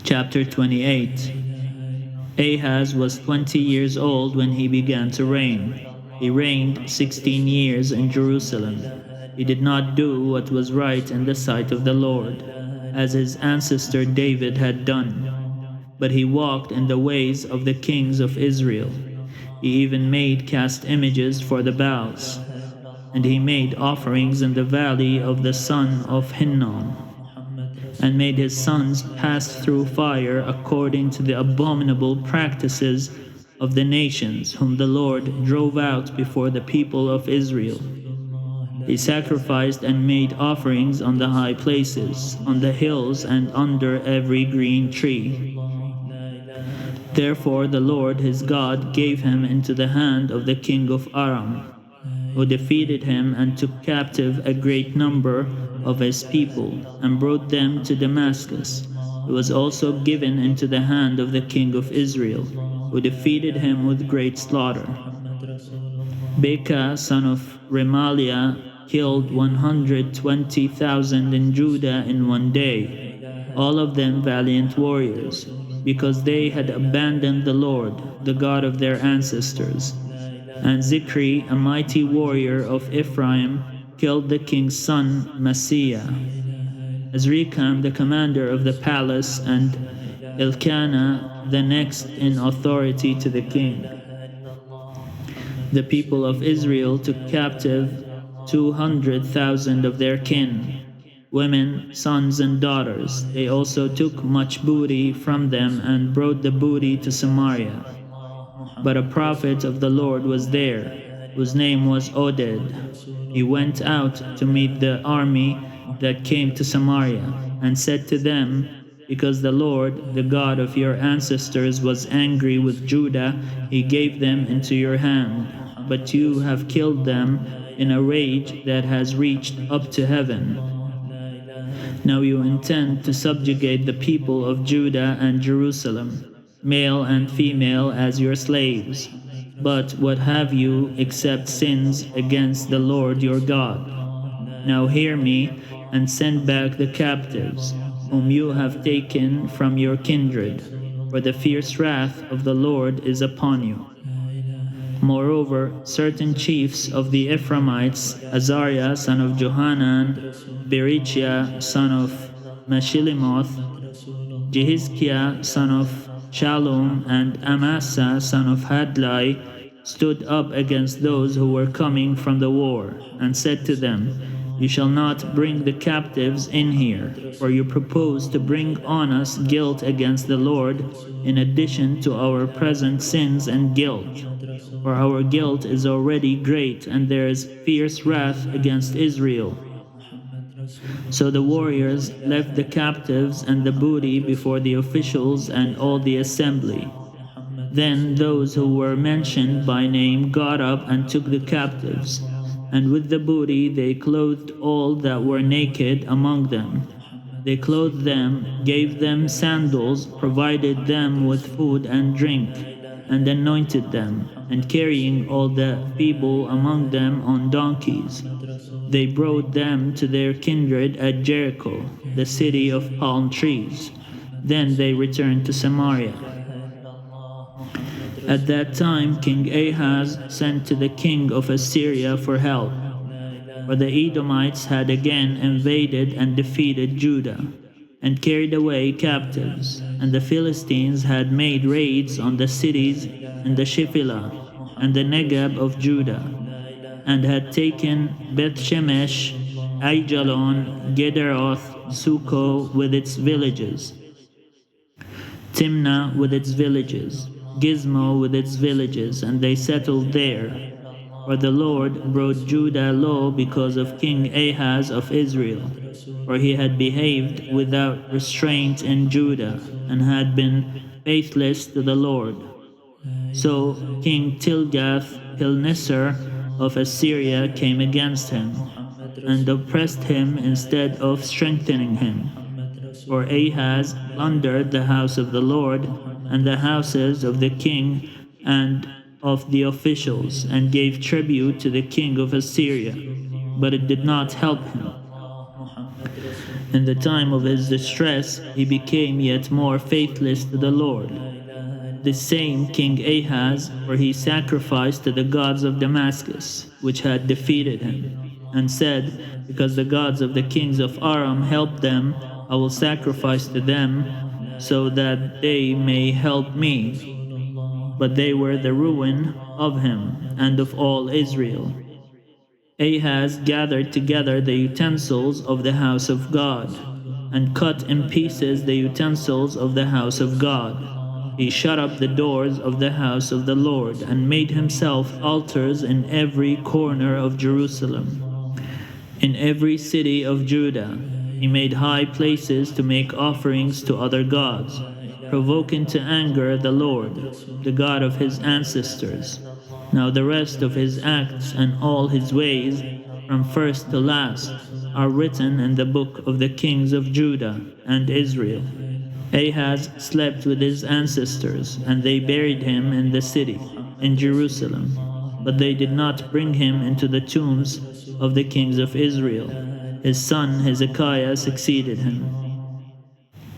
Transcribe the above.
Chapter 28. Ahaz was 20 years old when he began to reign. He reigned 16 years in Jerusalem. He did not do what was right in the sight of the Lord, as his ancestor David had done, but he walked in the ways of the kings of Israel. He even made cast images for the Baals, and he made offerings in the valley of the son of Hinnom, and made his sons pass through fire according to the abominable practices of the nations whom the Lord drove out before the people of Israel. He sacrificed and made offerings on the high places, on the hills, and under every green tree. Therefore the Lord his God gave him into the hand of the king of Aram, who defeated him and took captive a great number of his people, and brought them to Damascus. He was also given into the hand of the king of Israel, who defeated him with great slaughter. Baca, son of Remaliah, killed 120,000 in Judah in one day, all of them valiant warriors, because they had abandoned the Lord, the God of their ancestors. And Zikri, a mighty warrior of Ephraim, killed the king's son Messiah. Azrikam, the commander of the palace, and Elkanah, the next in authority to the king. The people of Israel took captive 200,000 of their kin, women, sons, and daughters. They also took much booty from them and brought the booty to Samaria. But a prophet of the Lord was there, whose name was Oded. He went out to meet the army that came to Samaria, and said to them, because the Lord, the God of your ancestors, was angry with Judah, he gave them into your hand. But you have killed them in a rage that has reached up to heaven. Now you intend to subjugate the people of Judah and Jerusalem, male and female, as your slaves. But what have you except sins against the Lord your God? Now hear me, and send back the captives, whom you have taken from your kindred, for the fierce wrath of the Lord is upon you. Moreover, certain chiefs of the Ephraimites, Azariah son of Johanan, Berechiah son of Meshillemoth, Jehizkiah son of Shallum, and Amasa son of Hadlai, stood up against those who were coming from the war, and said to them, you shall not bring the captives in here, for you propose to bring on us guilt against the Lord, in addition to our present sins and guilt. For our guilt is already great, and there is fierce wrath against Israel. So the warriors left the captives and the booty before the officials and all the assembly. Then those who were mentioned by name got up and took the captives, and with the booty they clothed all that were naked among them. They clothed them, gave them sandals, provided them with food and drink, and anointed them, and carrying all the feeble among them on donkeys, they brought them to their kindred at Jericho, the city of palm trees. Then they returned to Samaria. At that time King Ahaz sent to the king of Assyria for help, for the Edomites had again invaded and defeated Judah, and carried away captives, and the Philistines had made raids on the cities in the Shephelah and the Negeb of Judah, and had taken Beth-Shemesh, Aijalon, Gederoth, Succo with its villages, Timnah with its villages, Gizmo with its villages, and they settled there. For the Lord brought Judah low because of King Ahaz of Israel, for he had behaved without restraint in Judah, and had been faithless to the Lord. So King Tilgath-Pilneser of Assyria came against him, and oppressed him instead of strengthening him. For Ahaz plundered the house of the Lord, and the houses of the king and of the officials, and gave tribute to the king of Assyria, but it did not help him. In the time of his distress, he became yet more faithless to the Lord. The same King Ahaz, for he sacrificed to the gods of Damascus, which had defeated him, and said, because the gods of the kings of Aram helped them, I will sacrifice to them, so that they may help me. But they were the ruin of him and of all Israel. Ahaz gathered together the utensils of the house of God, and cut in pieces the utensils of the house of God. He shut up the doors of the house of the Lord, and made himself altars in every corner of Jerusalem. In every city of Judah, he made high places to make offerings to other gods, provoking to anger the Lord, the God of his ancestors. Now the rest of his acts and all his ways, from first to last, are written in the book of the kings of Judah and Israel. Ahaz slept with his ancestors, and they buried him in the city, in Jerusalem. But they did not bring him into the tombs of the kings of Israel. His son Hezekiah succeeded him.